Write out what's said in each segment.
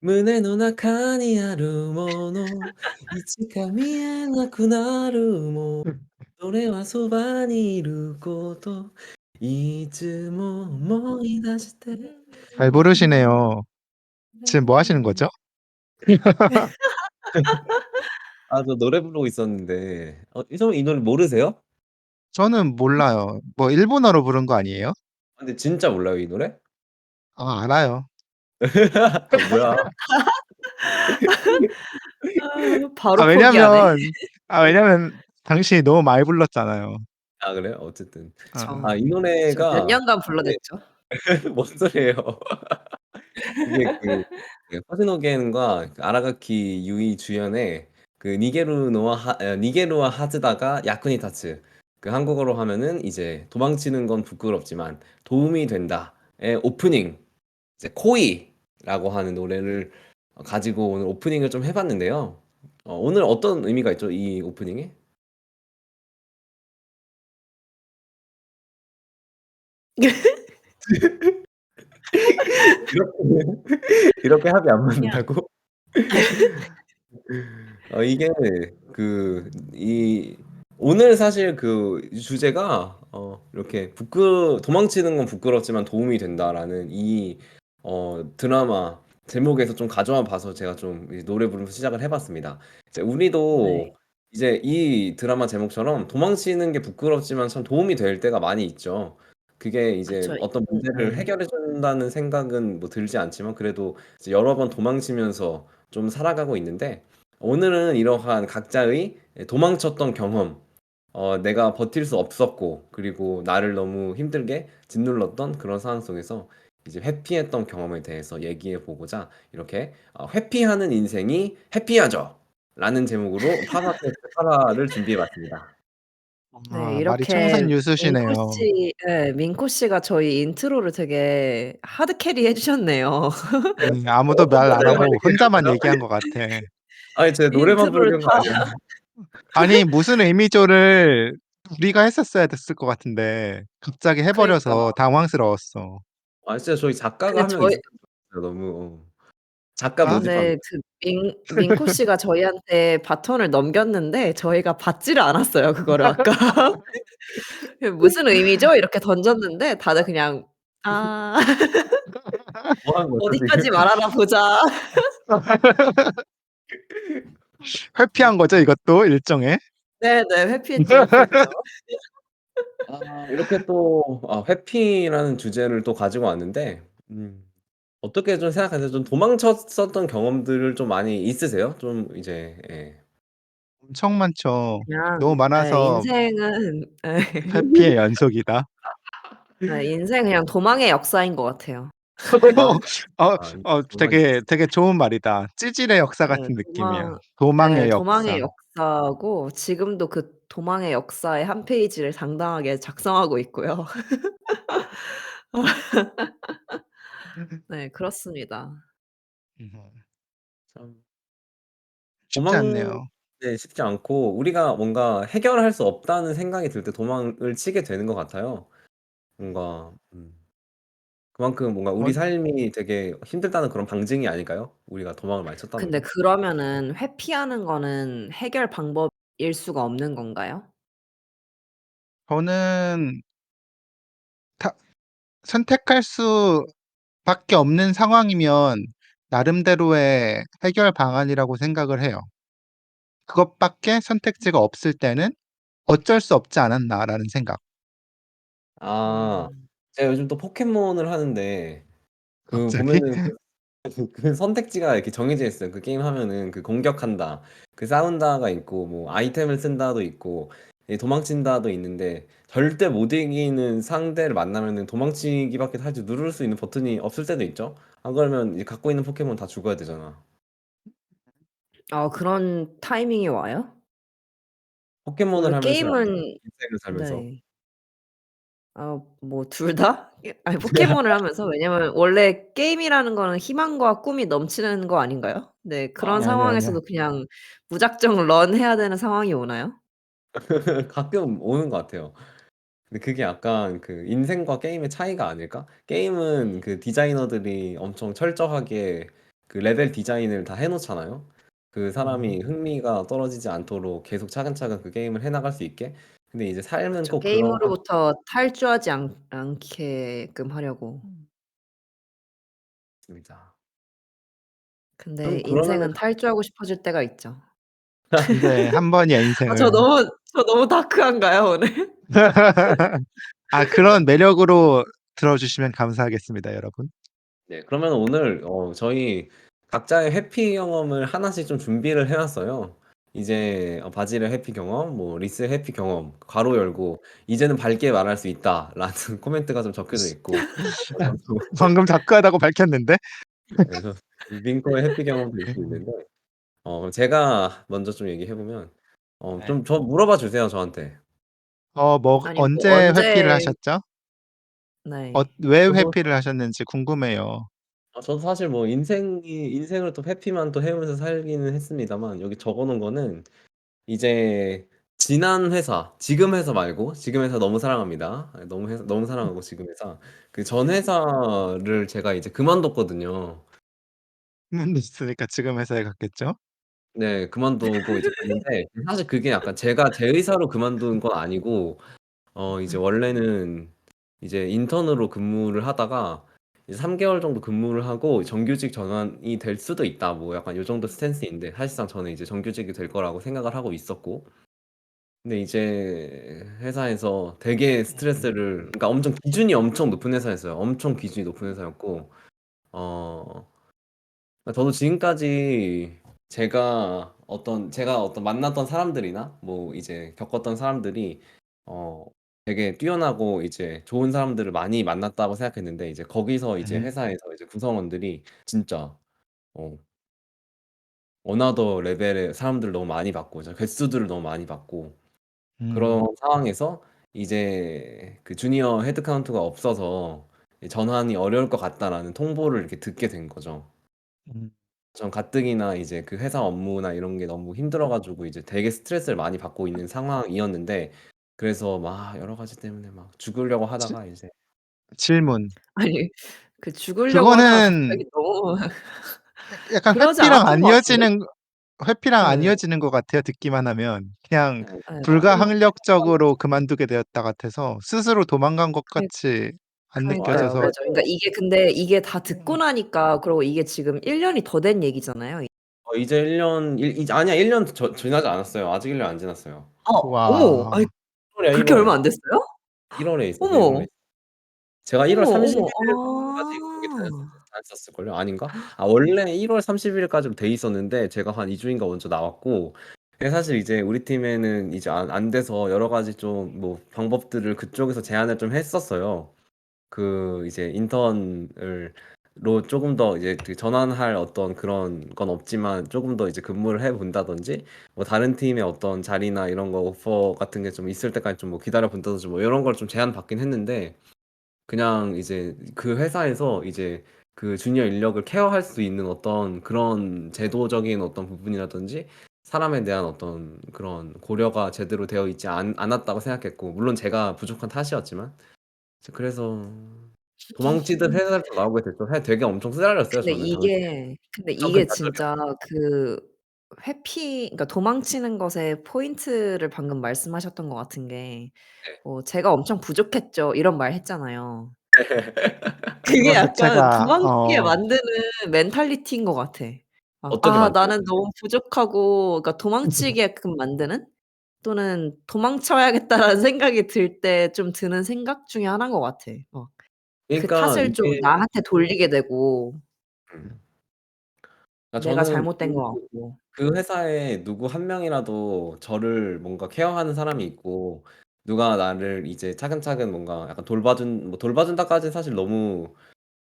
胸の中にあるもの、いつか見えなくなるもん、それはそばにいること、いつも思い出して잘 부르시네요. 지금 뭐 하시는 거죠? 아, 저 노래 부르고 있었는데 이 노래 모르세요? 저는 몰라요. 뭐 일본어로 부른 거 아니에요? 아, 근데 진짜 몰라요, 이 노래? 아, 알아요. 아, 뭐야. 아, 아, 바로 포기하네. 왜냐면 당신이 너무 많이 불렀잖아요. 아, 그래요? 어쨌든. 어. 그쵸. 아, 이 저 몇 노래가 년간 이게 불러댔죠. 뭔 소리예요. 이게 그 퍼즈노겐과 그 아라가키 유이 주연의 그 니게루와 하즈다가 야쿠니타츠, 그 한국어로 하면은 이제 도망치는 건 부끄럽지만 도움이 된다의 오프닝, 이제 코이라고 하는 노래를 가지고 오늘 오프닝을 좀 해봤는데요. 오늘 어떤 의미가 있죠, 이 오프닝에? 이렇게 합이 안 그냥 맞는다고? 이게 이 오늘 사실 그 주제가 이렇게 도망치는 건 부끄럽지만 도움이 된다라는 이 드라마 제목에서 좀 가져와 봐서 제가 좀 이 노래 부르면서 시작을 해봤습니다. 이제 네. 우리도 이제 이 드라마 제목처럼 도망치는 게 부끄럽지만 참 도움이 될 때가 많이 있죠. 그게 이제 그쵸. 어떤 문제를 네. 해결해 준다는 생각은 뭐 들지 않지만 그래도 이제 여러 번 도망치면서 좀 살아가고 있는데, 오늘은 이러한 각자의 도망쳤던 경험, 내가 버틸 수 없었고, 그리고 나를 너무 힘들게 짓눌렀던 그런 상황 속에서 이제 회피했던 경험에 대해서 얘기해 보고자 이렇게 회피하는 인생이 해피하죠! 라는 제목으로 파사테스트 파라를 준비해 봤습니다. 네. 아, 말이 이렇게 민코 청산유수시네요. 씨, 예, 민코 씨가 저희 인트로를 되게 하드 캐리해 주셨네요. 아무도 어떤 말 안 거를 하고 하는 혼자만 거죠? 얘기한 것 같아. 아니, 제가 노래만 인트로를 부르는 거 다 아니에요. 아니, 무슨 의미죠를 우리가 했었어야 됐을 것 같은데 갑자기 그러니까. 해버려서 당황스러웠어. 아, 진짜 저희 작가가 근데 한 명 저희 있었으면 좋겠어요. 너무 작가 아? 모집합니다. 네, 그 민코 씨가 저희한테 바톤을 넘겼는데 저희가 받지를 않았어요, 그거를 아까. "무슨 의미죠?" 이렇게 던졌는데 다들 그냥 "아, 뭐 하는 거죠, 지금? 어디까지 말하나 보자." 회피한 거죠, 이것도 일종의? 네네. 회피했죠, 회피했죠. 이렇게 또 회피라는 주제를 또 가지고 왔는데, 어떻게 좀 생각하세요? 좀 도망쳤었던 경험들을 좀 많이 있으세요? 좀 이제, 예. 엄청 많죠. 그냥, 너무 예, 많아서 인생은, 예. 회피의 연속이다. 네, 인생 그냥 도망의 역사인 것 같아요. 도망 도망이 되게 좋은 말이다. 찌질의 역사 네, 같은 느낌이야. 도망, 예, 도망의 도망의 역사. 역사고 지금도 그 도망의 역사의 한 페이지를 당당하게 작성하고 있고요. 네, 그렇습니다. 음, 참 쉽지 도망 않네요. 네, 쉽지 않고 우리가 뭔가 해결할 수 없다는 생각이 들 때 도망을 치게 되는 것 같아요. 뭔가 그만큼 뭔가 어, 우리 삶이 되게 힘들다는 그런 방증이 아닐까요? 우리가 도망을 많이 쳤다는 근데 게? 그러면은 회피하는 거는 해결 방법일 수가 없는 건가요? 저는 다 선택할 수밖에 없는 상황이면 나름대로의 해결 방안이라고 생각을 해요. 그것밖에 선택지가 없을 때는 '어쩔 수 없지 않았나.'라는 생각. 아. 음. 제가 요즘 또 포켓몬을 하는데 그 갑자기? 보면은 그 선택지가 이렇게 정해져 있어요. 그 게임 하면은 그 공격한다, 그 싸운다가 있고 뭐 아이템을 쓴다도 있고 도망친다도 있는데, 절대 못 이기는 상대를 만나면은 도망치기밖에 사실 누를 수 있는 버튼이 없을 때도 있죠. 안 그러면 이제 갖고 있는 포켓몬 다 죽어야 되잖아. 아, 그런 타이밍이 와요? 포켓몬을 원래 하면서요, 아니면 게임은, 인생을 살면서? 네. 아, 뭐 둘 다? 아니, 포켓몬을 하면서. 왜냐면 원래 게임이라는 거는 희망과 꿈이 넘치는 거 아닌가요? 네, 그런 아니야. 상황에서도 그냥 무작정 런해야 되는 상황이 오나요? 가끔 오는 것 같아요. 근데 그게 약간 그 인생과 게임의 차이가 아닐까? 게임은 그 디자이너들이 엄청 철저하게 그 레벨 디자인을 다 해 놓잖아요. 그 사람이 음. 흥미가 떨어지지 않도록 계속 차근차근 그 게임을 해 나갈 수 있게. 근데 이제 삶은 그쵸. 꼭 그런 건 게임으로부터 탈주하지 않게끔 하려고. 있습니다. 근데 좀 그러면은 인생은 탈주하고 싶어질 때가 있죠. 네. 한 번이야 아 인생을. 저 너무 다크한가요, 오늘? 아 그런 매력으로 들어주시면 감사하겠습니다, 여러분. 네. 그러면 오늘 저희 각자의 회피 경험을 하나씩 좀 준비를 해 왔어요. 이제 바질의 회피 경험, 뭐 리스의 회피 경험, 괄호 열고 "이제는 밝게 말할 수 있다."라는 코멘트가 좀 적혀져 있고 저도 방금 다크하다고 밝혔는데. 그래서 링커의 회피 경험도 있고 있는데 제가 먼저 좀 얘기해 보면 네. 좀 물어봐 주세요, 저한테. 뭐 아니 뭐 언제 회피를 언제 하셨죠? 네. 왜 저도 회피를 하셨는지 궁금해요. 저도 사실 뭐 인생을 또 회피만 또 해 오면서 살기는 했습니다만 여기 적어 놓은 거는 이제 지난 회사, 지금 회사 말고 지금 회사 너무 사랑합니다. 너무 사랑하고 지금 회사. 그 전 회사를 제가 이제 그만뒀거든요. 있으니까 지금 회사에 갔겠죠? 네. 그만두고 이제 갔는데 사실 그게 약간 제가 제 의사로 그만둔 건 아니고 이제 원래는 이제 인턴으로 근무를 하다가 이제 3 개월 정도 근무를 하고 정규직 전환이 될 수도 있다. 뭐 약간 요 정도 스탠스인데 사실상 저는 이제 정규직이 될 거라고 생각을 하고 있었고 근데 이제 회사에서 되게 스트레스를 그러니까 엄청 기준이 엄청 높은 회사였어요. 엄청 기준이 높은 회사였고 어 저도 지금까지 제가 어떤 만났던 사람들이나 뭐 이제 겪었던 사람들이 어 되게 뛰어나고 이제 좋은 사람들을 많이 만났다고 생각했는데 이제 거기서 이제 네. 회사에서 이제 구성원들이 진짜 어 어나더 레벨의 사람들을 너무 많이 받고 개수들을 너무 많이 받고 음. 그런 상황에서 이제 그 "주니어 헤드 카운트가 없어서 전환이 어려울 것 같다."라는 통보를 이렇게 듣게 된 거죠. 음. 전 가뜩이나 이제 그 회사 업무나 이런 게 너무 힘들어 가지고 이제 되게 스트레스를 많이 받고 있는 상황이었는데 그래서 막 여러 가지 때문에 막 죽으려고 지 하다가 이제 질문. 아니 그 죽으려고 하다가 그거는 갑자기 너무 약간 그러지 않았던 것 같은데? 회피랑 안 예. 이어지는 것 같아요, 듣기만 하면. 그냥 네. 예. 불가항력적으로 그만두게 되었다 같아서 스스로 도망간 것 그니 같이 안 그러니까요. 느껴져서. 맞아요. 그러니까 이게 근데 이게 다 듣고 나니까 그러고 이게 지금 1 년이 더 된 얘기잖아요. 이제 1 년 이제 아니야 1년 지나지 않았어요. 아직 1년 안 지났어요. 어머. 아니 와. 1 월이야 1 그렇게 얼마 월. 안 됐어요? 1 월에 있었어요 1 월에. 어머. 제가 1월 어머, 30 어머. 일까지 거기 아. 다녔었을걸요? 아닌가? 원래 1월 30 일까지로 돼 있었는데 제가 한 2 주인가 먼저 나왔고 사실 이제 우리 팀에는 이제 안 돼서 여러 가지 좀 뭐 방법들을 그쪽에서 제안을 좀 했었어요. 그 이제 인턴을 로 쪼금 더 이제 그 전환할 어떤 그런 건 없지만 쪼금 더 이제 근무를 해 본다든지 뭐 다른 팀의 어떤 자리나 이런 거 오퍼 같은 게 좀 있을 때까지 좀 뭐 기다려 본다든지 뭐 요런 걸 좀 제안받긴 했는데 그냥 이제 그 회사에서 이제 그 주니어 인력을 케어할 수 있는 어떤 그런 제도적인 어떤 부분이라든지 사람에 대한 어떤 그런 고려가 제대로 되어 있지 않았다고 생각했고 물론 제가 부족한 탓이었지만 그래서 도망치듯 회사를 또 나오게 됐죠. 되게 엄청 쓰라렸어요 저는 당시에. 근데 엄청 큰 이게 좌절이었어요. 진짜 그 그러니까 도망치는 것의 포인트를 방금 말씀하셨던 것 같은 게 네. "제가 엄청 부족했죠." 이런 말 했잖아요. 그게 그거 약간 자체가 도망치게 만드는 멘탈리티인 것 같아. 막 어떻게 만들어요? 나는 너무 부족하고 그러니까 도망치게끔 만드는 또는 '도망쳐야겠다.'라는 생각이 들 때 좀 드는 생각 중에 하나인 것 같아. 그 그러니까 탓을 좀 이게 나한테 돌리게 되고 음. 그러니까 내가 저는 잘못된 것 같고. 그 회사에 누구 한 명이라도 저를 뭔가 케어하는 사람이 있고 누가 나를 이제 차근차근 뭔가 약간 돌봐준다까지는 사실 너무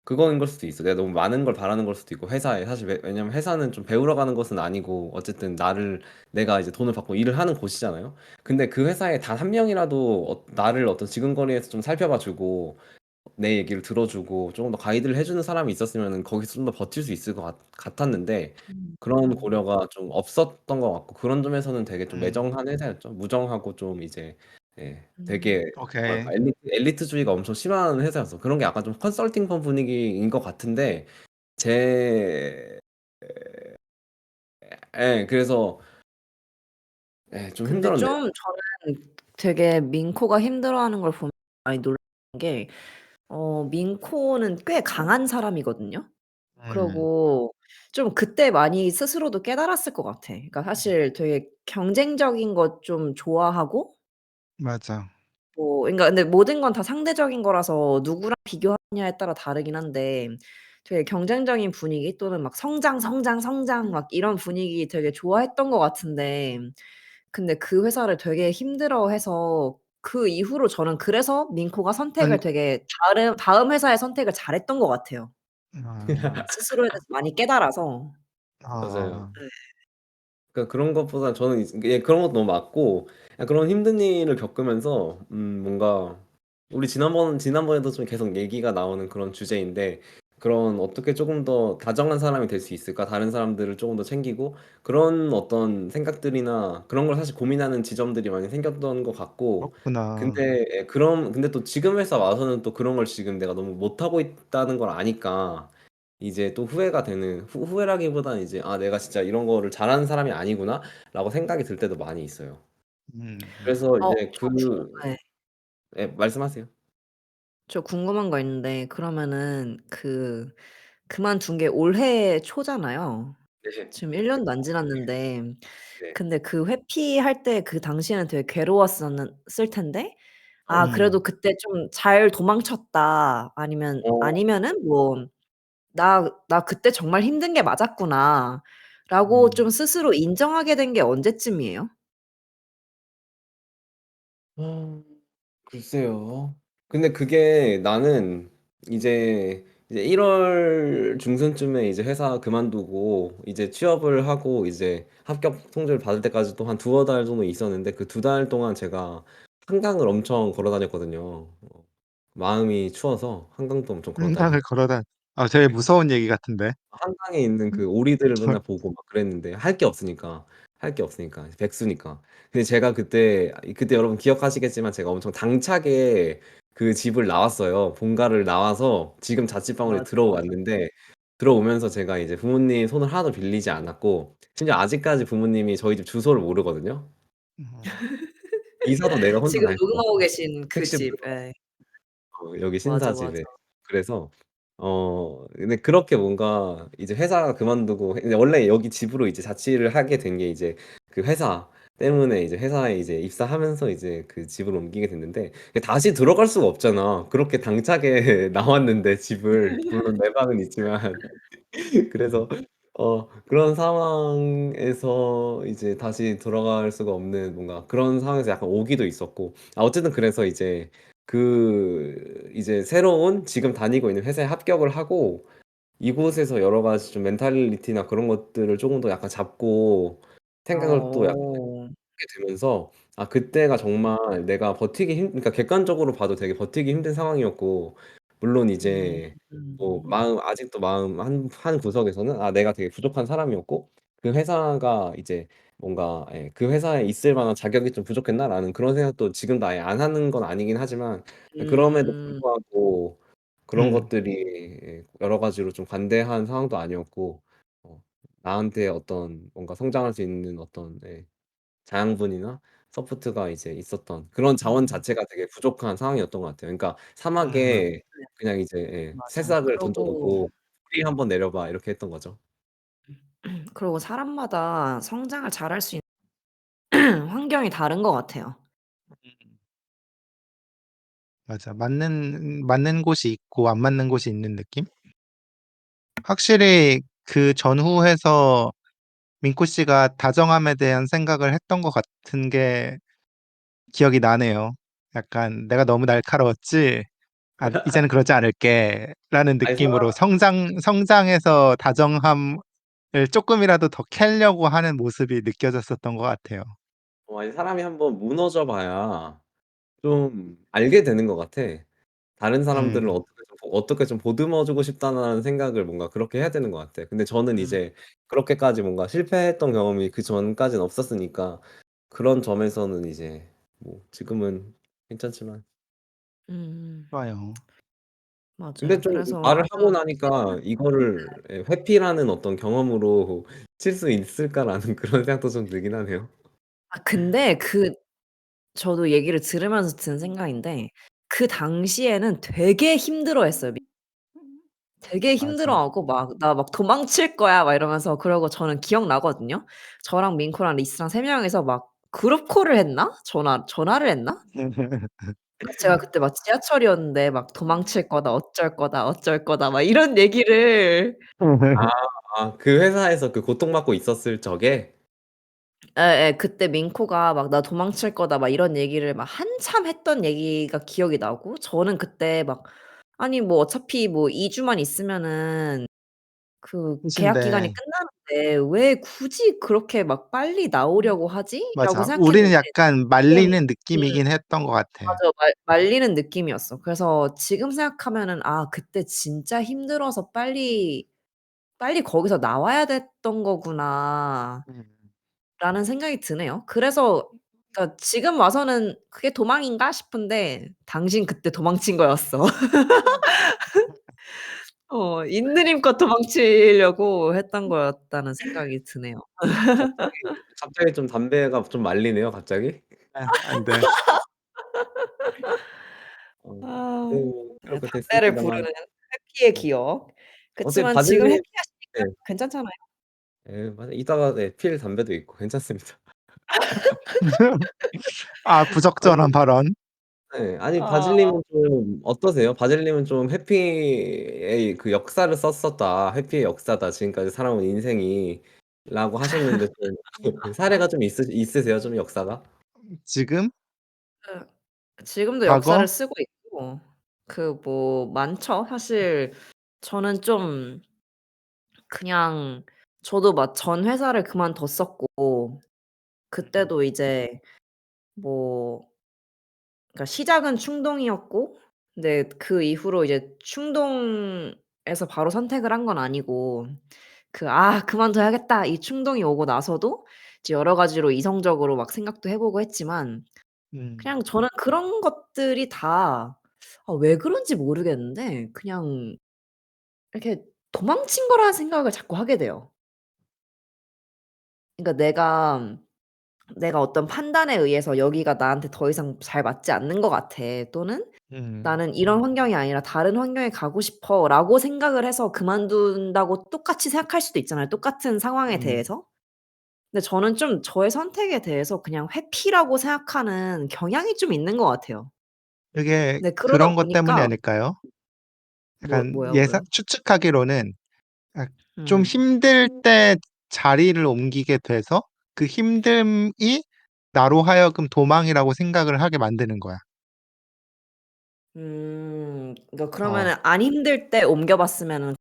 그거인 걸 수도 있어. 내가 너무 많은 걸 바라는 걸 수도 있고 회사에 사실 왜냐면 회사는 좀 배우러 가는 곳은 아니고 어쨌든 내가 이제 돈을 받고 일을 하는 곳이잖아요. 근데 그 회사에 단 한 명이라도 나를 어떤 지근거리에서 좀 살펴봐 주고 내 얘기를 들어주고 조금 더 가이드를 해 주는 사람이 있었으면은 거기서 좀 더 버틸 수 있을 것 같았는데 음. 그런 음. 고려가 좀 없었던 것 같고 그런 점에서는 되게 좀 음. 매정한 회사였죠. 무정하고 좀 이제 음. 되게 오케이. 뭐랄까 엘리트주의가 엄청 심한 회사였어. 그런 게 약간 좀 컨설팅 펌 분위기인 것 같은데 제 예, 그래서 좀 근데 힘들었네요. 좀 저는 되게 민코가 힘들어하는 걸 보면 많이 놀란 게 민코는 꽤 강한 사람이거든요. 음. 그러고 좀 그때 많이 스스로도 깨달았을 것 같아. 그러니까 사실 되게 경쟁적인 것 좀 좋아하고 맞아. 그러니까 근데 모든 건 다 상대적인 거라서 누구랑 비교하느냐에 따라 다르긴 한데 되게 경쟁적인 분위기 또는 막 성장, 성장, 성장 막 이런 분위기 되게 좋아했던 것 같은데 근데 그 회사를 되게 힘들어해서 그 이후로 저는 그래서 민코가 은 선택을 되게 다음 회사의 선택을 잘했던 것 같아요. 아. 스스로에 대해서 많이 깨달아서. 맞아요. 아. 네. 그러니까 그런 것보다 저는 그런 것도 너무 맞고 그런 힘든 일을 겪으면서 뭔가 우리 지난번에도 좀 계속 얘기가 나오는 그런 주제인데 그런 어떻게 조금 더 다정한 사람이 될 수 있을까? 다른 사람들을 조금 더 챙기고 그런 어떤 생각들이나 그런 걸 사실 고민하는 지점들이 많이 생겼던 것 같고 그렇구나. 근데 또 지금 회사 와서는 또 그런 걸 지금 내가 너무 못하고 있다는 걸 아니까 이제 또 후회가 되는 후회라기보다는 이제 '아 내가 진짜 이런 거를 잘하는 사람이 아니구나.'라고 생각이 들 때도 많이 있어요. 그래서 이제 네. 말씀하세요. 저 궁금한 거 있는데 그러면은 그만둔 게 올해 초잖아요. 네. 지금 1 년도 안 지났는데 네. 근데 그 회피할 때 그 당시에는 되게 괴로웠었는 텐데 음. 그래도 그때 좀 '잘 도망쳤다.' 어 아니면은 뭐 '나 그때 정말 힘든 게 맞았구나.'라고 좀 음. 스스로 인정하게 된 게 언제쯤이에요? 아 글쎄요. 근데 그게 나는 이제 1월 중순쯤에 이제 회사 그만두고 이제 취업을 하고 이제 합격 통지를 받을 때까지 또 한 두어 달 정도 있었는데 그 두 달 동안 제가 한강을 엄청 걸어 다녔거든요. 마음이 추워서 한강도 엄청 걸어 한강을 다니고 걸어 되게 무서운 얘기 같은데. 한강에 있는 그 음. 오리들을 맨날 보고 막 그랬는데 할 게 없으니까 백수니까. 근데 제가 그때 여러분 기억하시겠지만 제가 엄청 당차게 그 집을 나왔어요. 본가를 나와서 지금 자취방으로 맞아, 맞아. 들어왔는데 들어오면서 제가 이제 부모님 손을 하나도 빌리지 않았고 심지어 아직까지 부모님이 저희 집 주소를 모르거든요. 음. 이사도 내가 혼자 지금 다 했고 녹음하고 계신 그 택시 집. 불러 예. 여기 맞아, 신사 맞아. 집에. 그래서 근데 그렇게 뭔가 이제 회사 그만두고 근데 원래 여기 집으로 이제 자취를 하게 된 게 이제 그 회사 때문에 이제 회사에 이제 입사하면서 이제 그 집을 옮기게 됐는데 다시 들어갈 수가 없잖아. 그렇게 당차게 나왔는데 집을 물론 내 방은 있지만 그래서 그런 상황에서 이제 다시 돌아갈 수가 없는 뭔가 그런 상황에서 약간 오기도 있었고 어쨌든 그래서 이제 새로운 지금 다니고 있는 회사에 합격을 하고 이곳에서 여러 가지 좀 멘탈리티나 그런 것들을 조금 더 약간 잡고 생각을 또 약간 어. 하게 되면서 그때가 정말 내가 그러니까 객관적으로 봐도 되게 버티기 힘든 상황이었고 물론 음. 이제 뭐 음. 아직도 마음 한 구석에서는 내가 되게 부족한 사람이었고 그 회사가 이제 뭔가 그 회사에 있을 만한 자격이 좀 부족했나라는 그런 생각도 지금도 아예 안 하는 건 아니긴 하지만 그럼에도 음. 불구하고 그런 음. 것들이 여러 가지로 좀 관대한 상황도 아니었고 어 나한테 어떤 뭔가 성장할 수 있는 어떤 자양분이나 서포트가 이제 있었던 그런 자원 음. 자체가 되게 부족한 상황이었던 것 같아요. 그러니까 음. 사막에 네. 그냥 이제 맞아. 새싹을 던져 놓고 "뿌리 한번 내려봐." 이렇게 했던 거죠. 그리고 사람마다 성장을 잘할 수 있는 환경이 다른 것 같아요. 맞아. 맞는 곳이 있고 안 맞는 곳이 있는 느낌? 확실히 그 전후해서 민코 씨가 다정함에 대한 생각을 했던 것 같은 게 기억이 나네요. 약간 '내가 너무 날카로웠지? 이제는 그러지 않을게.'라는 아니 느낌으로 성장해서 다정함을 쪼끔이라도 더 캐려고 하는 모습이 느껴졌었던 것 같아요. 아니 사람이 한번 무너져 봐야 좀 알게 되는 것 같아. 다른 사람들을 음. 어떻게 좀 보듬어 주고 싶다는 생각을 뭔가 그렇게 해야 되는 것 같아. 근데 저는 음. 이제 그렇게까지 뭔가 실패했던 경험이 그전까지는 없었으니까 그런 점에서는 이제 뭐 지금은 괜찮지만 음. 좋아요. 근데 맞아요. 좀 그래서 말을 하고 나니까 이거를 회피라는 어떤 경험으로 칠 수 있을까라는 그런 생각도 좀 들긴 하네요. 근데 저도 얘기를 들으면서 든 생각인데 그 당시에는 되게 힘들어했어요. 되게 맞아. 힘들어하고 막 "나 막 도망칠 거야." 막 이러면서 그러고 저는 기억나거든요. 저랑 민코랑 리스랑 3 명이서 막 그룹 콜을 했나? 전화를 했나? 제가 그때 막 지하철이었는데 막 "도망칠 거다. 어쩔 거다. 어쩔 거다." 막 이런 얘기를 아 그 회사에서 그 고통받고 있었을 적에? 예예. 그때 민코가 막 "나 도망칠 거다." 막 이런 얘기를 막 한참 했던 얘기가 기억이 나고 저는 그때 막 아니 뭐 어차피 뭐 2 주만 있으면은 그 계약 기간이 끝인데 끝나는데 '왜 굳이 그렇게 막 빨리 나오려고 하지?'라고 맞아. 우리는 생각했는데 약간 지금 말리는 느낌이긴 했던 것 같아. 맞아. 말리는 느낌이었어. 그래서 지금 생각하면은 '아 그때 진짜 힘들어서 빨리 거기서 나와야 됐던 거구나.'라는 음. 생각이 드네요. 그래서 그러니까 지금 와서는 '그게 도망인가?' 싶은데 당신 그때 도망친 거였어. 있는 힘껏 도망치려고 했던 거였다는 생각이 드네요. 갑자기 갑자기 좀 담배가 좀 말리네요 갑자기. 아 안 돼. 아. 네 네 그렇게 담배를 됐습니다. 부르는 회피의 네. 기억. 어차피 그치만 지금 바질님 회피하시니까 네. 괜찮잖아요. 예 맞아 이따가 네 필 담배도 있고 괜찮습니다. 아 부적절한 아니 발언. 네. 아니 아. 바질님은 좀 어떠세요? 바질님은 좀 회피의 그 역사를 썼었다. 회피의 역사다. 지금까지 살아온 인생이.'라고 하셨는데 좀 사례가 좀 있으세요? 좀 역사가? 지금? 지금도 역사를 과거? 쓰고 있고 뭐 많죠. 사실 저는 좀 그냥 저도 막 전 회사를 그만뒀었고 그때도 이제 뭐 그러니까 시작은 충동이었고 근데 그 이후로 이제 충동에서 바로 선택을 한 건 아니고 '아 그만둬야겠다.' 이 충동이 오고 나서도 이제 여러 가지로 이성적으로 막 생각도 해 보고 했지만 음. 그냥 저는 그런 것들이 다 왜 그런지 모르겠는데 그냥 이렇게 도망친 거라는 생각을 자꾸 하게 돼요. 그러니까 내가 어떤 판단에 의해서 '여기가 나한테 더 이상 잘 맞지 않는 것 같아.' 또는 음. '나는 이런 환경이 아니라 다른 환경에 가고 싶어.'라고 생각을 해서 그만둔다고 똑같이 생각할 수도 있잖아요, 똑같은 상황에 음. 대해서. 근데 저는 좀 저의 선택에 대해서 그냥 회피라고 생각하는 경향이 좀 있는 것 같아요. 그게 네 그러다 그런 것 때문이 보니까 아닐까요? 약간 뭐요, 예상 뭐요? 추측하기로는 아 좀 음. 힘들 때 자리를 옮기게 돼서 그 힘듦이 나로 하여금 도망이라고 생각을 하게 만드는 거야. 그러니까 어. 그러면은 안 힘들 때 옮겨 봤으면은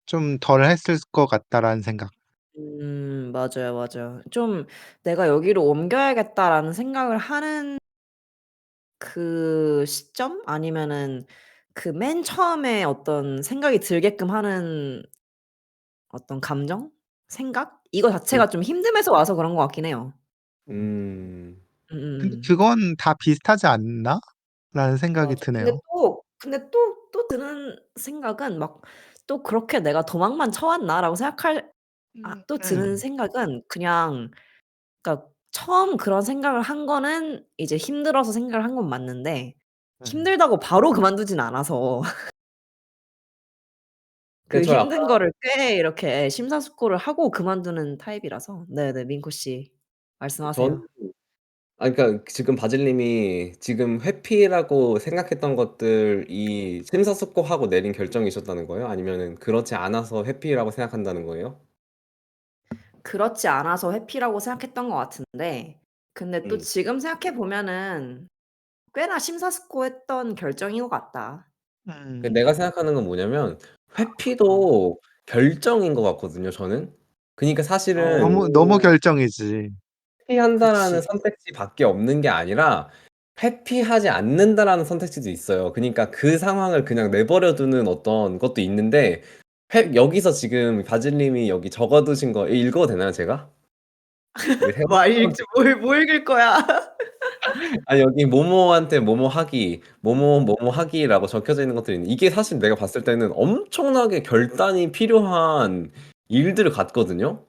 좀 덜 했을 것 같다라는 생각. 맞아요, 맞아요. 좀 '내가 여기로 옮겨야겠다.'라는 생각을 하는 그 시점 아니면은 그 맨 처음에 어떤 생각이 들게끔 하는 어떤 감정? 생각? 이거 음. 자체가 좀 힘듦에서 와서 그런 것 같긴 해요. 음. 근데 음음음. 그건 다 비슷하지 않나?'라는 생각이 맞아. 근데 드네요. 또 드는 생각은 막 또 '그렇게 내가 도망만 쳐 왔나?'라고 생각할 또 드는 음. 생각은 그냥 그러니까 처음 그런 생각을 한 거는 이제 힘들어서 생각을 한 건 맞는데 음. 힘들다고 바로 그만두진 않아서 그 그쵸. 아까 힘든 거를 꽤 이렇게 심사숙고를 하고 그만두는 타입이라서. 네네. 민코 씨 저는 말씀하세요. 그러니까 지금 바질님이 지금 회피라고 생각했던 것들이 심사숙고하고 내린 결정이셨다는 거예요? 아니면은 그렇지 않아서 회피라고 생각한다는 거예요? 그렇지 않아서 회피라고 생각했던 것 같은데 근데 또 음. 지금 생각해 보면은 꽤나 심사숙고했던 결정인 것 같다. 음. 내가 생각하는 건 뭐냐면 회피도 결정인 것 같거든요 저는. 그니까 사실은 너무 결정이지. 회피한다라는 그치. 선택지밖에 없는 게 아니라 회피하지 않는다라는 선택지도 있어요. 그니까 그 상황을 그냥 내버려 두는 어떤 것도 있는데 여기서 지금 바질님이 여기 적어 두신 거 읽어도 되나요 제가? 그 세 뭐 읽지 뭐 읽을 거야. 아니 여기 뭐뭐한테 뭐뭐 하기, 뭐뭐 하기라고 적혀져 있는 것들이 있는데 이게 사실 내가 봤을 때는 엄청나게 결단이 필요한 일들 같거든요.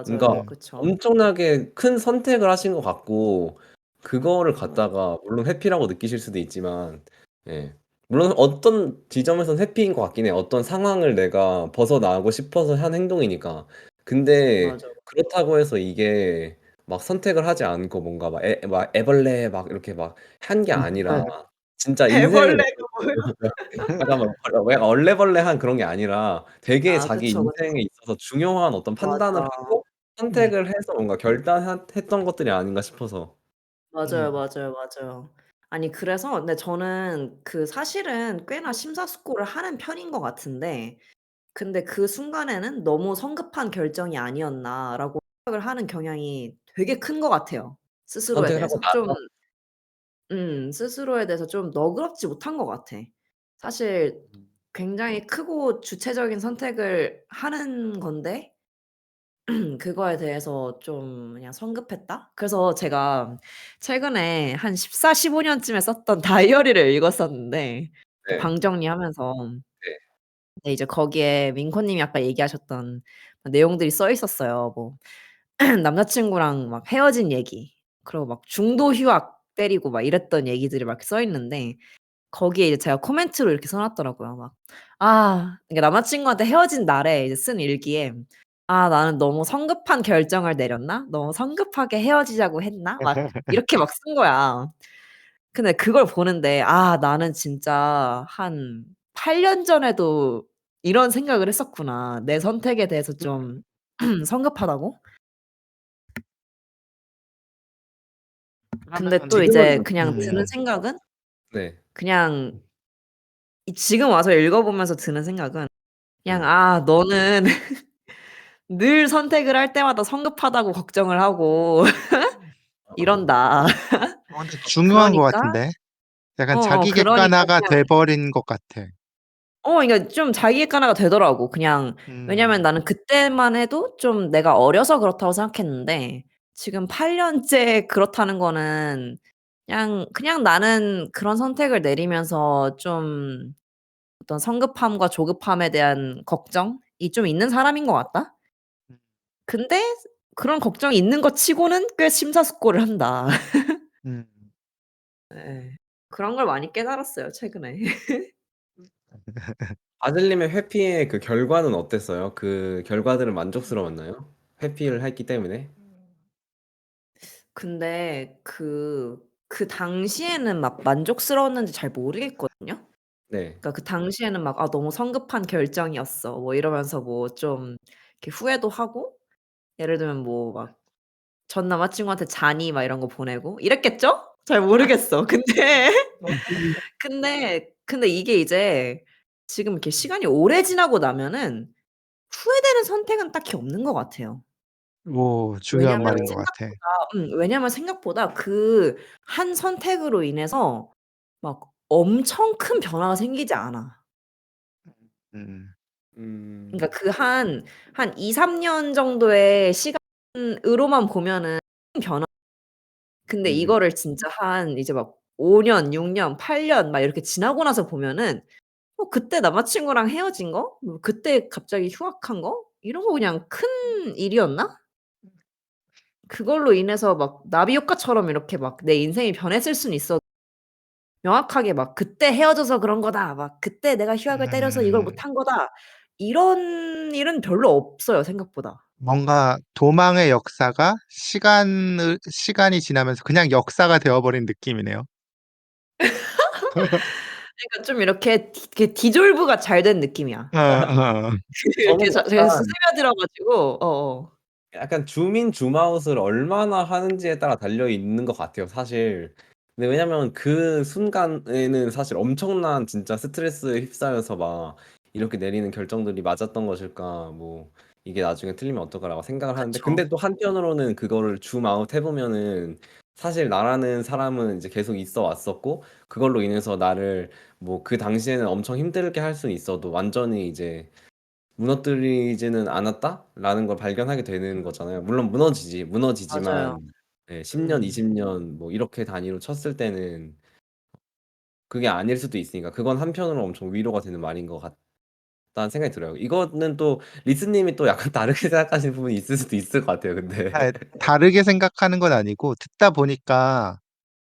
그러니까 맞아요. 음, 그쵸. 엄청나게 큰 선택을 하신 것 같고 그거를 갖다가 물론 회피라고 느끼실 수도 있지만 예. 물론 어떤 지점에선 회피인 것 같긴 해요. 어떤 상황을 내가 벗어나고 싶어서 한 행동이니까. 근데 맞아. 그렇다고 해서 이게 막 선택을 하지 않고 뭔가 막 애벌레 막 이렇게 막 한 게 아니라 진짜 인생을 애벌레가 뭐야? 약간 막 약간 얼레벌레한 그런 게 아니라 되게 아 자기 그쵸, 그쵸. 인생에 있어서 중요한 어떤 판단을 맞아. 하고 음, 선택을 해서 뭔가 결단했던 것들이 아닌가 싶어서. 맞아요, 음, 맞아요, 맞아요. 아니 그래서 근데 저는 그 사실은 꽤나 심사숙고를 하는 편인 것 같은데 근데 그 순간에는 '너무 성급한 결정이 아니었나.'라고 생각을 하는 경향이 되게 큰 것 같아요. 스스로에 선택을 하고 대해서. 좀 나서 스스로에 대해서 좀 너그럽지 못한 것 같아. 사실 굉장히 크고 주체적인 선택을 하는 건데 그거에 대해서 좀 그냥 성급했다? 그래서 제가 최근에 한 14-15 년쯤에 썼던 다이어리를 읽었었는데 그 네. 방 정리하면서 네. 근데 이제 거기에 민코 님이 아까 얘기하셨던 내용들이 써 있었어요. 뭐 남자 친구랑 막 헤어진 얘기 그리고 막 중도 휴학 때리고 막 이랬던 얘기들이 막 써 있는데 거기에 이제 제가 코멘트로 이렇게 써 놨더라고요. 막 그러니까 남자 친구한테 헤어진 날에 이제 쓴 일기에 '아 나는 너무 성급한 결정을 내렸나? 너무 성급하게 헤어지자고 했나?' 막 이렇게 막 쓴 거야. 근데 그걸 보는데 '아 나는 진짜 한 8년 전에도 이런 생각을 했었구나. 내 선택에 대해서 좀 성급하다고?' 근데 그러면 또 이제 지금은 그냥 드는 생각은 네. 그냥 지금 와서 읽어 보면서 드는 생각은 그냥 음. '아 너는 늘 선택을 할 때마다 성급하다고 걱정을 하고 이런다. 근데 중요한 것 그러니까' 같은데. 약간 자기 그러니까 객관화가 그냥 돼버린 것 같아. 그러니까 좀 자기 객관화가 되더라고. 그냥 왜냐면 음, 나는 그때만 해도 좀 내가 어려서 그렇다고 생각했는데 지금 8 년째 그렇다는 거는 그냥 나는 그런 선택을 내리면서 좀 어떤 성급함과 조급함에 대한 걱정이 좀 있는 사람인 것 같다. 근데 그런 걱정이 있는 것 치고는 꽤 심사숙고를 한다. 음. 예. 그런 걸 많이 깨달았어요, 최근에. 아들님의 회피의 그 결과는 어땠어요? 그 결과들은 만족스러웠나요? 회피를 했기 때문에? 근데 그 당시에는 막 만족스러웠는지 잘 모르겠거든요. 네. 그러니까 그 당시에는 막 '아 너무 성급한 결정이었어.' 뭐 이러면서 뭐 좀 이렇게 후회도 하고 예를 들면 뭐 막 전 남자친구한테 "자니?" 막 이런 거 보내고 이랬겠죠? 잘 모르겠어. 근데 근데 이게 이제 지금 이렇게 시간이 오래 지나고 나면은 후회되는 선택은 딱히 없는 것 같아요. 오, 중요한 왜냐면 말인 것 같아. 생각보다 그 한 선택으로 인해서 막 엄청 큰 변화가 생기지 않아. 음, 음. 그러니까 그 한 2-3년 정도의 시간으로만 보면은 큰 변화 근데 음. 이거를 진짜 한 이제 막 5 년, 6 년, 8년 막 이렇게 지나고 나서 보면은 그때 남자친구랑 헤어진 거? 뭐 그때 갑자기 휴학한 거? 이런 거 그냥 큰 일이었나? 그걸로 인해서 막 나비 효과처럼 이렇게 막 내 인생이 변했을 수는 있어도 명확하게 막 '그때 헤어져서 그런 거다.' 막 '그때 내가 휴학을 때려서 이걸 음, 못한 거다.' 이런 일은 별로 없어요 생각보다. 뭔가 도망의 역사가 시간이 지나면서 그냥 역사가 되어버린 느낌이네요. 그러니까 좀 이렇게 디졸브가 잘 된 느낌이야. 어, 어. 이렇게 저는 제가 약간 스며들어 가지고 약간 줌인 줌아웃을 얼마나 하는지에 따라 달려 있는 것 같아요, 사실. 근데 왜냐면 그 순간에는 사실 엄청난 진짜 스트레스에 휩싸여서 막 이렇게 내리는 결정들이 맞았던 것일까, 뭐 이게 나중에 틀리면 어떡하라고 생각을 하는데, 그쵸. 근데 또 한편으로는 그거를 줌아웃 해보면은 사실 나라는 사람은 이제 계속 있어 왔었고, 그걸로 인해서 나를 뭐 그 당시에는 엄청 힘들게 할 수는 있어도 완전히 이제 무너뜨리지는 않았다라는 걸 발견하게 되는 거잖아요. 물론 맞아요. 무너지지만 예, 10년, 음. 20년 뭐 이렇게 단위로 쳤을 때는 그게 아닐 수도 있으니까 그건 한편으로 엄청 위로가 되는 말인 것 같다는 생각이 들어요. 이거는 또 리스님이 또 약간 다르게 생각하시는 부분이 있을 수도 있을 것 같아요. 근데 아, 다르게 생각하는 건 아니고 듣다 보니까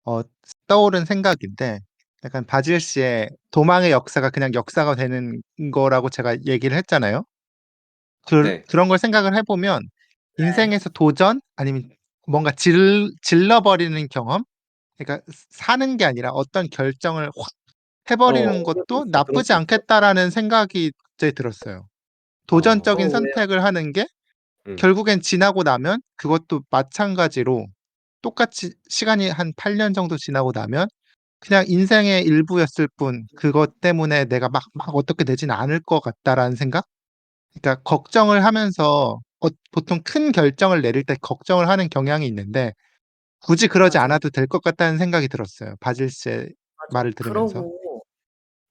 어, 떠오른 생각인데 약간 바질 씨의 도망의 역사가 그냥 역사가 되는 거라고 제가 얘기를 했잖아요. 네. 그런 걸 생각을 해보면 네. 인생에서 도전 아니면 뭔가 질러버리는 경험, 그러니까 사는 게 아니라 어떤 결정을 확 해버리는 것도 그럴 나쁘지 수 있어. 않겠다라는 생각이 갑자기 들었어요. 도전적인 어. 왜요? 선택을 하는 게 음. 결국엔 지나고 나면 그것도 마찬가지로 똑같이 시간이 한 8년 정도 지나고 나면 그냥 인생의 일부였을 뿐 그것 때문에 내가 막 어떻게 되진 않을 것 같다라는 생각? 그러니까 걱정을 하면서 보통 큰 결정을 내릴 때 걱정을 하는 경향이 있는데 굳이 그러지 맞아요. 않아도 될 것 같다는 생각이 들었어요. 바질 씨의 맞아. 말을 들으면서. 그러고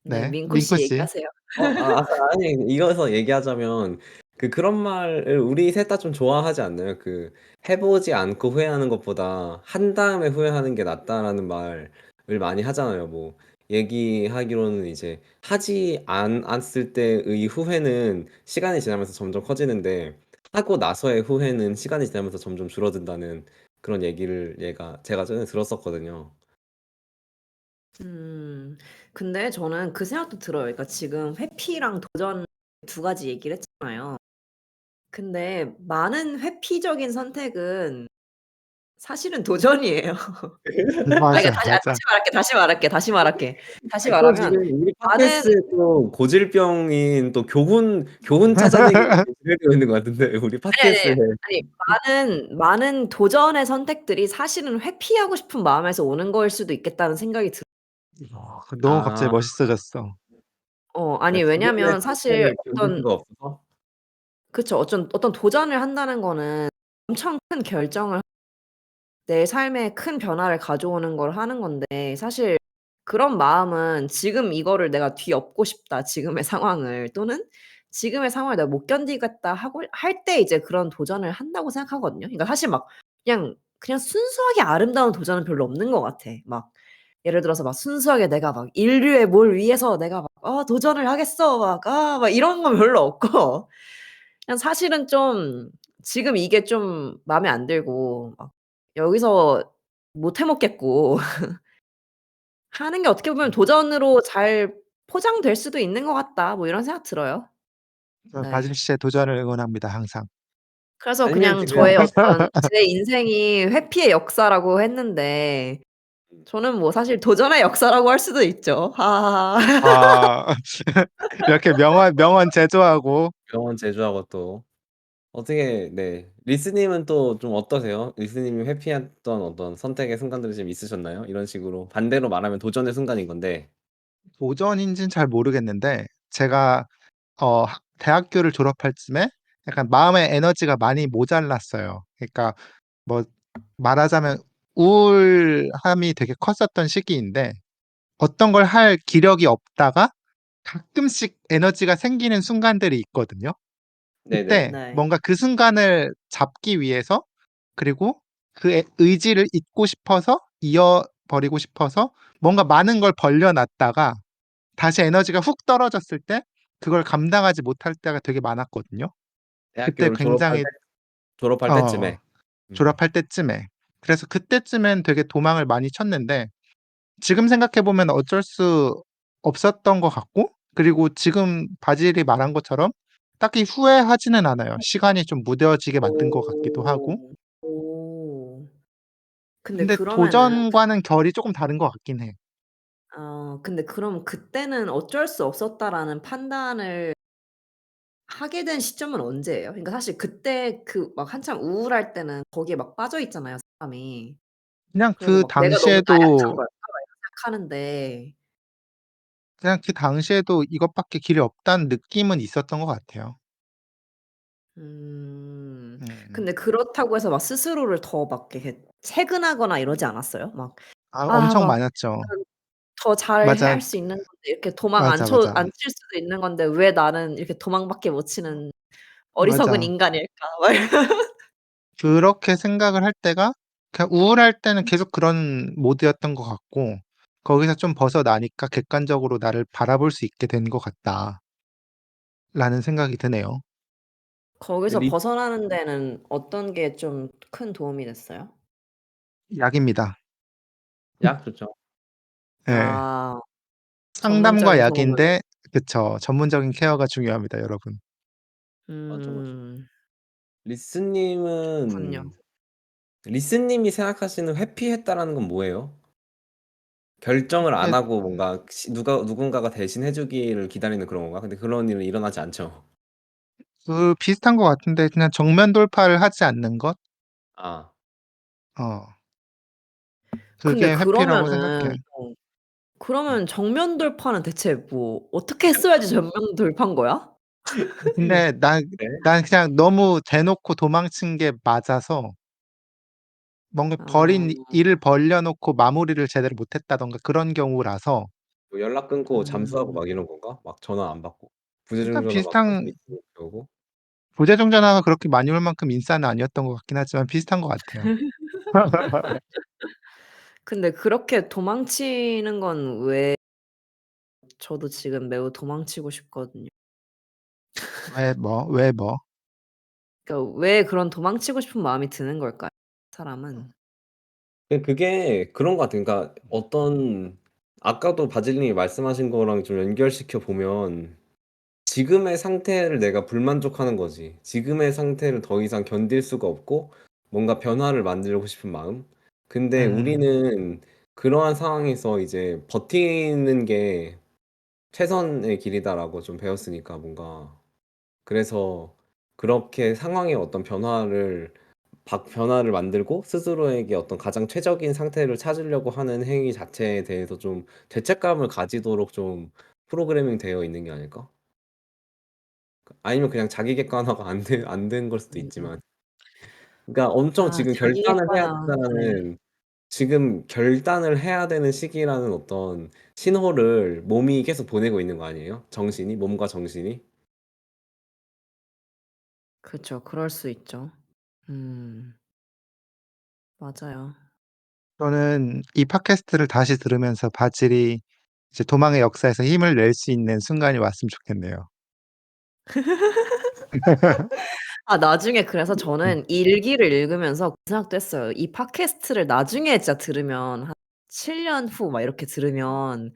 네, 네. 민코 민코 씨 씨. 얘기하세요. 아니, 이거서 얘기하자면, 그런 말을 우리 셋 다 좀 좋아하지 않나요? 해보지 않고 후회하는 것보다 한 다음에 후회하는 게 낫다라는 말을 많이 하잖아요. 뭐, 얘기하기로는 이제, 하지 않았을 때의 후회는 시간이 지나면서 점점 커지는데, 하고 나서의 후회는 시간이 지나면서 점점 줄어든다는 그런 얘기를 제가 전에 들었었거든요. 근데 저는 그 생각도 들어요. 그러니까 지금 회피랑 도전 두 가지 얘기를 했잖아요. 근데 많은 회피적인 선택은 사실은 도전이에요. 그러니까 맞아, 맞아. 다시 말할게. 다시 또 말하면 지금 우리 많은 팟캐스트에 또 고질병인 또 교훈 찾아내기 되고 있는 것 같은데, 우리 아니, 팟캐스트에. 아니, 많은 도전의 선택들이 사실은 회피하고 싶은 마음에서 오는 거일 수도 있겠다는 생각이 들어요. 너무 갑자기 아, 멋있어졌어. 아니, 지금의 왜냐면 사실 상태를 견딜 수가 없어서? 그쵸. 어떤 도전을 한다는 거는 엄청 큰 결정을 내 삶에 큰 변화를 가져오는 걸 하는 건데 사실 그런 마음은 지금 이거를 내가 뒤엎고 싶다, 지금의 상황을. 또는 지금의 상황을 내가 못 견디겠다 하고 할 때 이제 그런 도전을 한다고 생각하거든요. 그러니까 사실 막 그냥 순수하게 아름다운 도전은 별로 없는 것 같아. 막 예를 들어서 막 순수하게 내가 막 '인류의 뭘 위해서 내가 막 도전을 하겠어.' 막 이런 건 별로 없고 그냥 사실은 좀 지금 이게 좀 마음에 안 들고 막 여기서 못 해 먹겠고 하는 게 어떻게 보면 '도전으로 잘 포장될 수도 있는 것 같다.' 뭐 이런 생각 들어요. 네. 바질 씨의 도전을 응원합니다, 항상. 그래서 아니면 그냥 지금, 저의 어떤 제 인생이 회피의 역사라고 했는데 저는 뭐 사실 도전의 역사라고 할 수도 있죠. 하하하. 아, 이렇게 명언 제조하고 병원 제조하고 또, 네. 리스님은 또 좀 어떠세요? 리스님이 회피했던 어떤 선택의 순간들이 좀 있으셨나요? 이런 식으로. 반대로 말하면 도전의 순간인 건데. 도전인지는 잘 모르겠는데 제가 대학교를 졸업할 쯤에 약간 마음의 에너지가 많이 모자랐어요. 그러니까 뭐 말하자면 우울함이 되게 컸었던 시기인데 어떤 걸 할 기력이 없다가 가끔씩 에너지가 생기는 순간들이 있거든요. 네네. 그때 네. 뭔가 그 순간을 잡기 위해서 그리고 그 의지를 잇고 싶어서 이어버리고 싶어서 뭔가 많은 걸 벌려놨다가 다시 에너지가 훅 떨어졌을 때 그걸 감당하지 못할 때가 되게 많았거든요. 그때 대학교를 굉장히 졸업할 어 때쯤에. 음. 졸업할 때쯤에. 그래서 그때쯤엔 되게 도망을 많이 쳤는데 지금 생각해 보면 어쩔 수 없었던 것 같고 그리고 지금 바질이 말한 것처럼 딱히 후회하지는 않아요. 시간이 좀 무뎌지게 만든 것 같기도 하고. 오. 오. 근데 근데 그러면은 도전과는 결이 쪼금 다른 것 같긴 해. 근데 그럼 그때는 '어쩔 수 없었다.'라는 판단을 하게 된 시점은 언제예요? 그러니까 사실 그때 막 한참 우울할 때는 거기에 막 빠져 있잖아요, 사람이. 그냥 그리고 그 막 '내가 너무 나약한 당시에도 걸까?' 막 이런 생각하는데 그냥 그 당시에도 이것밖에 길이 없다는 느낌은 있었던 것 같아요. 음. 근데 그렇다고 해서 막 스스로를 더 막 이렇게 채근하거나 이러지 않았어요? 막 엄청 막 많았죠. 더 잘 맞아. 할 수 있는 건데 이렇게 도망 안 맞아, 맞아. 칠 수도 있는 건데 왜 나는 이렇게 도망밖에 못 치는 어리석은 맞아. 인간일까? 막 그렇게 생각을 할 때가 그냥 우울할 때는 계속 그런 모드였던 것 같고 거기서 좀 벗어나니까 '객관적으로 나를 바라볼 수 있게 된 것 같다.'라는 생각이 드네요. 거기서 리 벗어나는 데는 어떤 게 좀 큰 도움이 됐어요? 약입니다. 약 좋죠. 예. 아 상담과 전문적인 도움을 약인데 그쵸. 전문적인 케어가 중요합니다, 여러분. 맞죠, 맞죠. 음 리스님은 그렇군요. 리스님이 생각하시는 회피했다라는 건 뭐예요? 결정을 안 예 하고 뭔가 누군가가 대신 해 주기를 기다리는 그런 건가? 근데 그런 일은 일어나지 않죠. 비슷한 것 같은데 그냥 정면 돌파를 하지 않는 것? 아. 어. 근데 그게 회피라고 생각해요. 그러면 정면 돌파는 대체 뭐 어떻게 했어야지 정면 돌파인 거야? 근데 네. 난 그냥 너무 대놓고 도망친 게 맞아서 뭔가 아. 일을 벌려 놓고 마무리를 제대로 못 했다든가 그런 경우라서 뭐 연락 끊고 잠수하고 음. 막 이런 건가? 막 전화 안 받고. 약간 부재중 전화 막 계속 비슷한 있고 그러고. 부재중 전화가 그렇게 많이 올 만큼 인싸는 아니었던 것 같긴 하지만 비슷한 것 같아요. 근데 그렇게 도망치는 건 왜 저도 지금 매우 도망치고 싶거든요. 왜 뭐? 그러니까 왜 그런 도망치고 싶은 마음이 드는 걸까요? 사람은? 그게 그런 것 같아요. 그러니까 어떤 아까도 바질님이 말씀하신 거랑 좀 연결시켜 보면 지금의 상태를 내가 불만족하는 거지. 지금의 상태를 더 이상 견딜 수가 없고 뭔가 변화를 만들고 싶은 마음. 근데 음. 우리는 그러한 상황에서 이제 버티는 게 최선의 길이다라고 좀 배웠으니까 뭔가 그래서 그렇게 상황의 어떤 변화를 만들고 스스로에게 어떤 가장 최적인 상태를 찾으려고 하는 행위 자체에 대해서 좀 죄책감을 가지도록 좀 프로그래밍 되어 있는 게 아닐까? 아니면 그냥 자기 객관화가 안 된 걸 수도 음. 있지만. 그러니까 엄청 아 지금 자기 결단을 해야 객관화. 네. 된다는 지금 결단을 해야 되는 시기라는 어떤 신호를 몸이 계속 보내고 있는 거 아니에요? 몸과 정신이? 그쵸. 그럴 수 있죠. 음. 맞아요. 저는 이 팟캐스트를 다시 들으면서 바질이 이제 도망의 역사에서 힘을 낼 수 있는 순간이 왔으면 좋겠네요. 아 나중에 그래서 저는 일기를 읽으면서 그 생각도 했어요. 이 팟캐스트를 나중에 진짜 들으면 한 7년 후 막 이렇게 들으면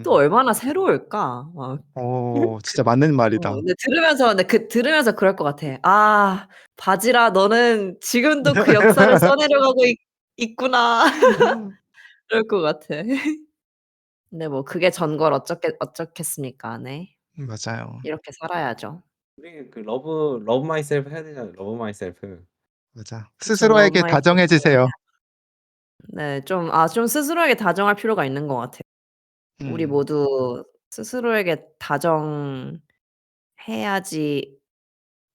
또 음. 얼마나 새로울까? 막 진짜 맞는 말이다. 근데 들으면서 그럴 것 같아. '아 바지라 너는 지금도 그 역사를 써내려 가고 있구나.' 그럴 것 같아. 근데 뭐 그게 전걸 어쩌겠습니까. 네. 맞아요. 이렇게 살아야죠. 우리 그 러브 마이셀프 해야 되잖아요. 러브 마이셀프. 맞아. 그쵸. Love 스스로에게 myself. 다정해 지세요. 네. 좀 스스로에게 다정할 필요가 있는 것 같아요. 우리 음. 모두 스스로에게 다정해야지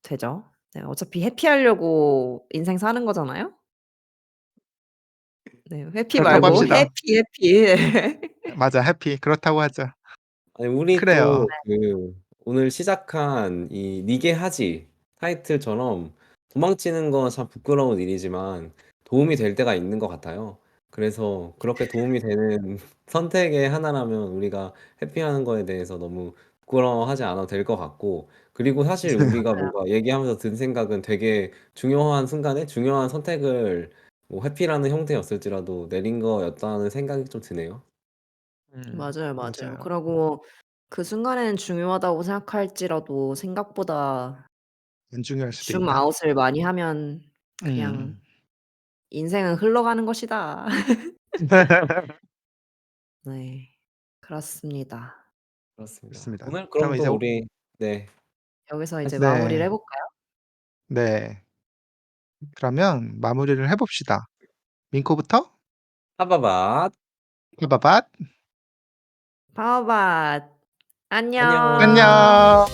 되죠. 네. 어차피 해피하려고 인생 사는 거잖아요. 네. 회피 그렇다고 말고 합시다. 해피. 맞아. 해피. 그렇다고 하자. 아니 우리 그래요. 또 오늘 시작한 이 "니게 하지." 타이틀처럼 도망치는 건 참 부끄러운 일이지만 도움이 될 때가 있는 것 같아요. 그래서 그렇게 도움이 되는 선택의 하나라면 우리가 회피하는 거에 대해서 너무 부끄러워하지 않아도 될 것 같고 그리고 사실 우리가 맞아요. 뭔가 얘기하면서 든 생각은 되게 중요한 순간에 중요한 선택을 뭐 회피라는 형태였을지라도 내린 거였다는 생각이 좀 드네요. 맞아요, 맞아요. 맞아요. 그러고 그 순간에는 중요하다고 생각할지라도 생각보다 안 중요할 수도 줌 있다. 아웃을 많이 하면 그냥 음. '인생은 흘러가는 것이다.' 네. 그렇습니다. 그렇습니다. 좋습니다. 오늘 그럼 그럼 또 이제 우리 네. 여기서 이제 마무리를 해 네. 볼까요? 네. 그러면 마무리를 해 봅시다. 민코부터 하바밭 빠바밭 바오바 안녕. 안녕. 안녕.